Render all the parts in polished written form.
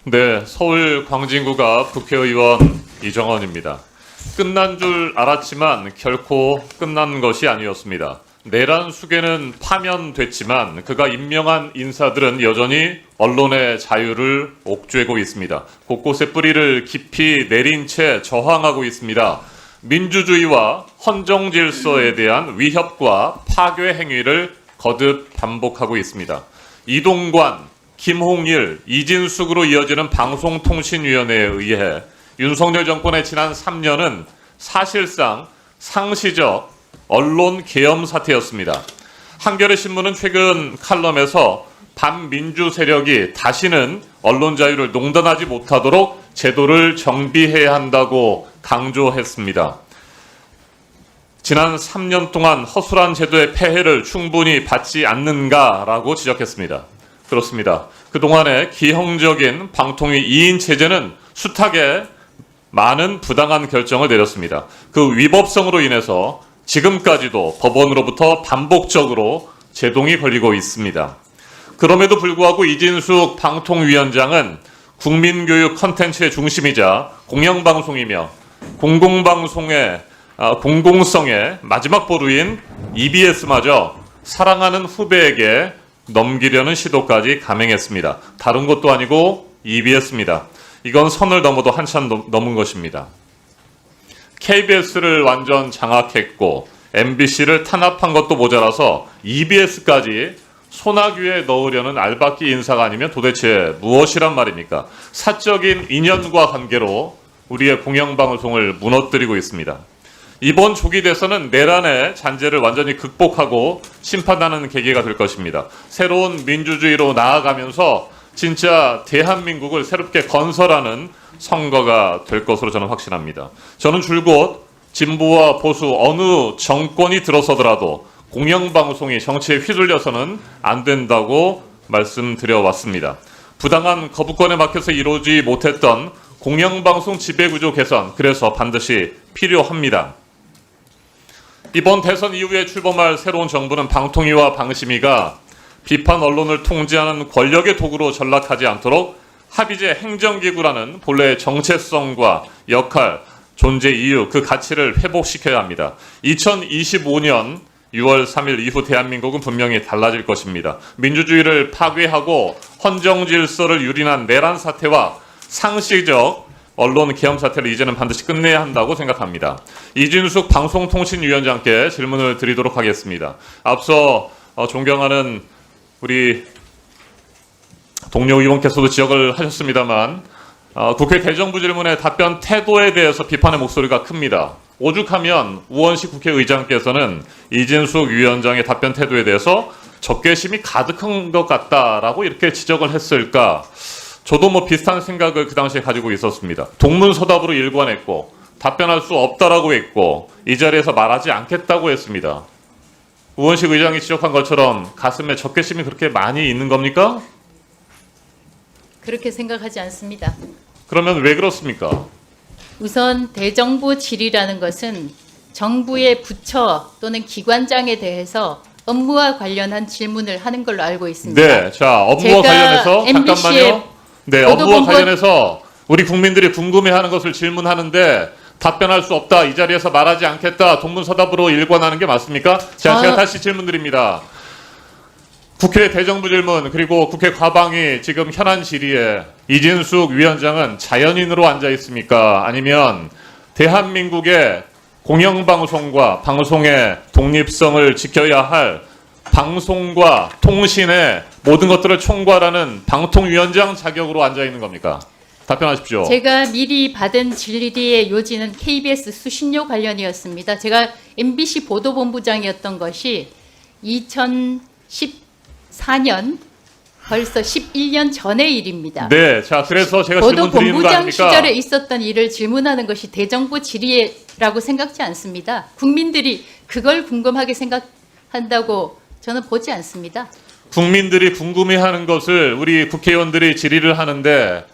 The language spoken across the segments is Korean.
네, 서울 광진구가 국회의원 이정헌입니다. 끝난 줄 알았지만 결코 끝난 것이 아니었습니다. 내란 수계는 파면됐지만 그가 임명한 인사들은 여전히 언론의 자유를 옥죄고 있습니다. 곳곳에 뿌리를 깊이 내린 채 저항하고 있습니다. 민주주의와 헌정 질서에 대한 위협과 파괴 행위를 거듭 반복하고 있습니다. 이동관, 김홍일, 이진숙으로 이어지는 방송통신위원회에 의해 윤석열 정권의 지난 3년은 사실상 상시적 언론 계엄 사태였습니다. 한겨레 신문은 최근 칼럼에서 반민주 세력이 다시는 언론 자유를 농단하지 못하도록 제도를 정비해야 한다고 강조했습니다. 지난 3년 동안 허술한 제도의 폐해를 충분히 받지 않는가라고 지적했습니다. 그렇습니다. 그동안의 기형적인 방통위 2인 체제는 숱하게 많은 부당한 결정을 내렸습니다. 그 위법성으로 인해서 지금까지도 법원으로부터 반복적으로 제동이 걸리고 있습니다. 그럼에도 불구하고 이진숙 방통위원장은 국민교육 컨텐츠의 중심이자 공영방송이며 공공방송의 공공성의 마지막 보루인 EBS마저 사랑하는 후배에게 넘기려는 시도까지 감행했습니다. 다른 것도 아니고 EBS입니다. 이건 선을 넘어도 한참 넘은 것입니다. KBS를 완전 장악했고 MBC를 탄압한 것도 모자라서 EBS까지 소나귀에 넣으려는 알박기 인사가 아니면 도대체 무엇이란 말입니까? 사적인 인연과 관계로 우리의 공영방송을 무너뜨리고 있습니다. 이번 조기 대선은 내란의 잔재를 완전히 극복하고 심판하는 계기가 될 것입니다. 새로운 민주주의로 나아가면서 진짜 대한민국을 새롭게 건설하는 선거가 될 것으로 저는 확신합니다. 저는 줄곧 진보와 보수 어느 정권이 들어서더라도 공영방송이 정치에 휘둘려서는 안 된다고 말씀드려왔습니다. 부당한 거부권에 막혀서 이루어지지 못했던 공영방송 지배구조 개선, 그래서 반드시 필요합니다. 이번 대선 이후에 출범할 새로운 정부는 방통위와 방심위가 비판 언론을 통제하는 권력의 도구로 전락하지 않도록 합의제 행정기구라는 본래의 정체성과 역할, 존재 이유, 그 가치를 회복시켜야 합니다. 2025년 6월 3일 이후 대한민국은 분명히 달라질 것입니다. 민주주의를 파괴하고 헌정 질서를 유린한 내란 사태와 상시적 언론 계엄 사태를 이제는 반드시 끝내야 한다고 생각합니다. 이진숙 방송통신위원장께 질문을 드리도록 하겠습니다. 앞서 존경하는 우리 동료 의원께서도 지적을 하셨습니다만 국회 대정부 질문의 답변 태도에 대해서 비판의 목소리가 큽니다. 오죽하면 우원식 국회의장께서는 이진숙 위원장의 답변 태도에 대해서 적개심이 가득한 것 같다라고 이렇게 지적을 했을까? 저도 비슷한 생각을 그 당시에 가지고 있었습니다. 동문서답으로 일관했고 답변할 수 없다라고 했고 이 자리에서 말하지 않겠다고 했습니다. 우원식 의장이 지적한 것처럼 가슴에 적개심이 그렇게 많이 있는 겁니까? 그렇게 생각하지 않습니다. 그러면 왜 그렇습니까? 우선 대정부 질의라는 것은 정부의 부처 또는 기관장에 대해서 업무와 관련한 질문을 하는 걸로 알고 있습니다. 네, 자 업무와 관련해서 잠깐만요. 네, 업무와 관련해서 우리 국민들이 궁금해하는 것을 질문하는데 답변할 수 없다, 이 자리에서 말하지 않겠다, 동문서답으로 일관하는 게 맞습니까? 자, 제가 다시 질문드립니다. 국회 대정부 질문 그리고 국회 과방위 지금 현안 질의에 이진숙 위원장은 자연인으로 앉아 있습니까? 아니면 대한민국의 공영방송과 방송의 독립성을 지켜야 할 방송과 통신의 모든 것들을 총괄하는 방통위원장 자격으로 앉아 있는 겁니까? 답변하십시오. 제가 미리 받은 질의의 요지는 KBS 수신료 관련이었습니다. 제가 MBC 보도본부장이었던 것이 2014년 벌써 11년 전의 일입니다. 네, 자 그래서 제가 질문 드리는 거 보도본부장 아닙니까? 시절에 있었던 일을 질문하는 것이 대정부 질의라고 생각지 않습니다. 국민들이 그걸 궁금하게 생각한다고 저는 보지 않습니다. 국민들이 궁금해하는 것을 우리 국회의원들이 질의를 하는데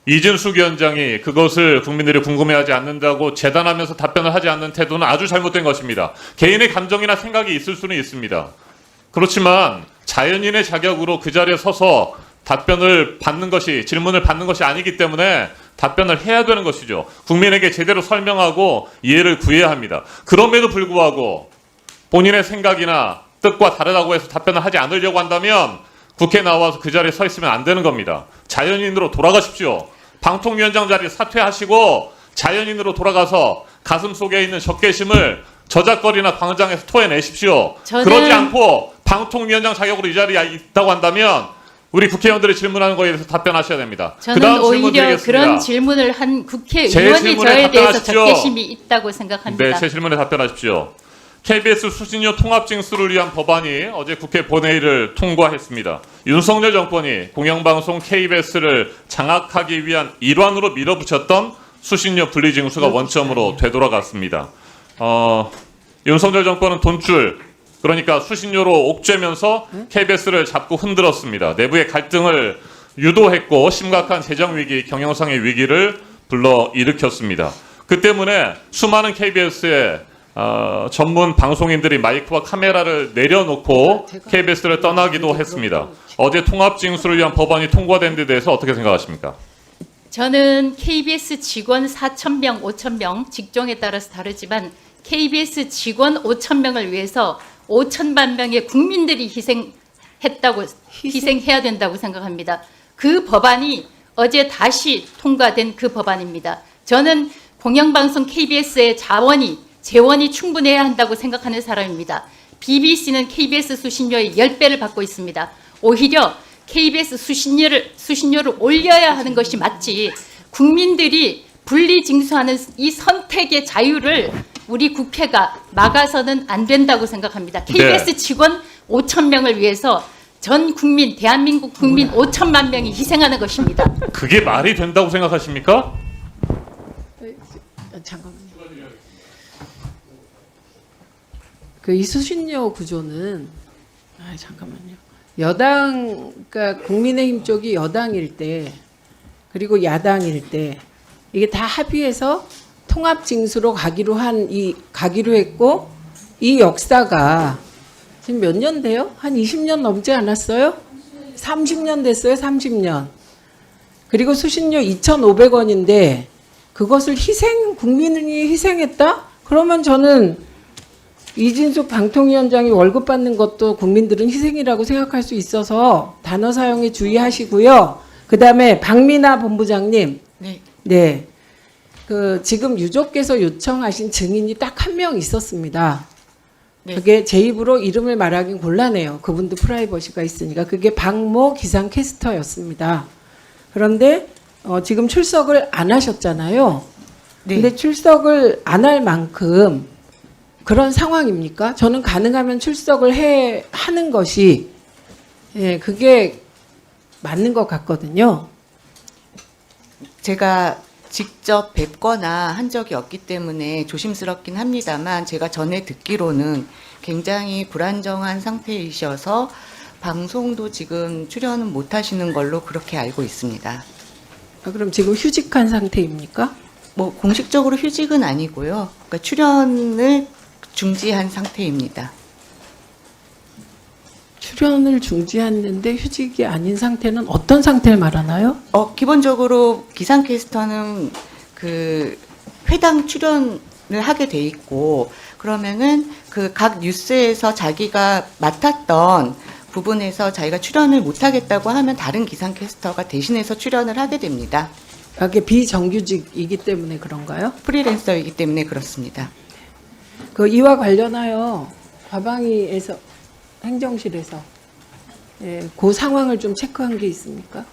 이진숙 위원장이 그것을 국민들이 궁금해하지 않는다고 재단하면서 답변을 하지 않는 태도는 아주 잘못된 것입니다. 개인의 감정이나 생각이 있을 수는 있습니다. 그렇지만 자연인의 자격으로 그 자리에 서서 질문을 받는 것이 아니기 때문에 답변을 해야 되는 것이죠. 국민에게 제대로 설명하고 이해를 구해야 합니다. 그럼에도 불구하고 본인의 생각이나 뜻과 다르다고 해서 답변을 하지 않으려고 한다면 국회에 나와서 그 자리에 서 있으면 안 되는 겁니다. 자연인으로 돌아가십시오. 방통위원장 자리 사퇴하시고 자연인으로 돌아가서 가슴 속에 있는 적개심을 저작거리나 광장에서 토해내십시오. 그러지 않고 방통위원장 자격으로 이 자리에 있다고 한다면 우리 국회의원들이 질문하는 거에 대해서 답변하셔야 됩니다. 저는 그다음 질문 오히려 드리겠습니다. 그런 질문을 한 국회의원이 질문에 저에 대해서 답변하십시오. 적개심이 있다고 생각합니다. 네, 제 질문에 답변하십시오. KBS 수신료 통합징수를 위한 법안이 어제 국회 본회의를 통과했습니다. 윤석열 정권이 공영방송 KBS를 장악하기 위한 일환으로 밀어붙였던 수신료 분리징수가 원점으로 되돌아갔습니다. 윤석열 정권은 돈줄, 그러니까 수신료로 옥죄면서 KBS를 자꾸 흔들었습니다. 내부의 갈등을 유도했고 심각한 재정위기, 경영상의 위기를 불러일으켰습니다. 그 때문에 수많은 KBS의 전문 방송인들이 마이크와 카메라를 내려놓고 KBS를 떠나기도 했습니다. 어제 통합징수를 위한 법안이 통과된 데 대해서 어떻게 생각하십니까? 저는 KBS 직원 4,000명, 5,000명 직종에 따라서 다르지만 KBS 직원 5,000명을 위해서 5천만 명의 국민들이 희생해야 된다고 생각합니다. 그 법안이 어제 다시 통과된 그 법안입니다. 저는 공영방송 KBS의 재원이 충분해야 한다고 생각하는 사람입니다. BBC는 KBS 수신료의 10배를 받고 있습니다. 오히려 KBS 수신료를 올려야 하는 것이 맞지, 국민들이 분리징수하는 이 선택의 자유를 우리 국회가 막아서는 안 된다고 생각합니다. KBS 직원 5,000명을 위해서 전 국민, 대한민국 국민 5천만 명이 희생하는 것입니다. 그게 말이 된다고 생각하십니까? 잠깐만요. 이 수신료 구조는 잠깐만요. 그러니까 국민의힘 쪽이 여당일 때 그리고 야당일 때 이게 다 합의해서 통합 징수로 가기로 했고, 이 역사가 지금 몇 년 돼요? 한 20년 넘지 않았어요? 30년 됐어요. 30년. 그리고 수신료 2,500원인데 그것을 국민이 희생했다? 그러면 저는 이진숙 방통위원장이 월급 받는 것도 국민들은 희생이라고 생각할 수 있어서 단어 사용에 주의하시고요. 그다음에 박민아 본부장님. 네. 지금 유족께서 요청하신 증인이 딱 한 명 있었습니다. 네. 그게 제 입으로 이름을 말하긴 곤란해요. 그분도 프라이버시가 있으니까. 그게 박모 기상캐스터였습니다. 그런데 지금 출석을 안 하셨잖아요. 네. 근데 출석을 안 할 만큼 그런 상황입니까? 저는 가능하면 출석을 하는 것이 그게 맞는 것 같거든요. 제가 직접 뵙거나 한 적이 없기 때문에 조심스럽긴 합니다만, 제가 전에 듣기로는 굉장히 불안정한 상태이셔서 방송도 지금 출연은 못 하시는 걸로 그렇게 알고 있습니다. 그럼 지금 휴직한 상태입니까? 뭐 공식적으로 휴직은 아니고요. 그러니까 출연을 중지한 상태입니다. 출연을 중지했는데 휴직이 아닌 상태는 어떤 상태를 말하나요? 기본적으로 기상캐스터는 그 회당 출연을 하게 돼 있고, 그러면은 그 각 뉴스에서 자기가 맡았던 부분에서 자기가 출연을 못 하겠다고 하면 다른 기상캐스터가 대신해서 출연을 하게 됩니다. 그게 비정규직이기 때문에 그런가요? 프리랜서이기 때문에 그렇습니다. 이와 관련하여 과방위에서 행정실에서 그 상황을 좀 체크한 게 있습니까?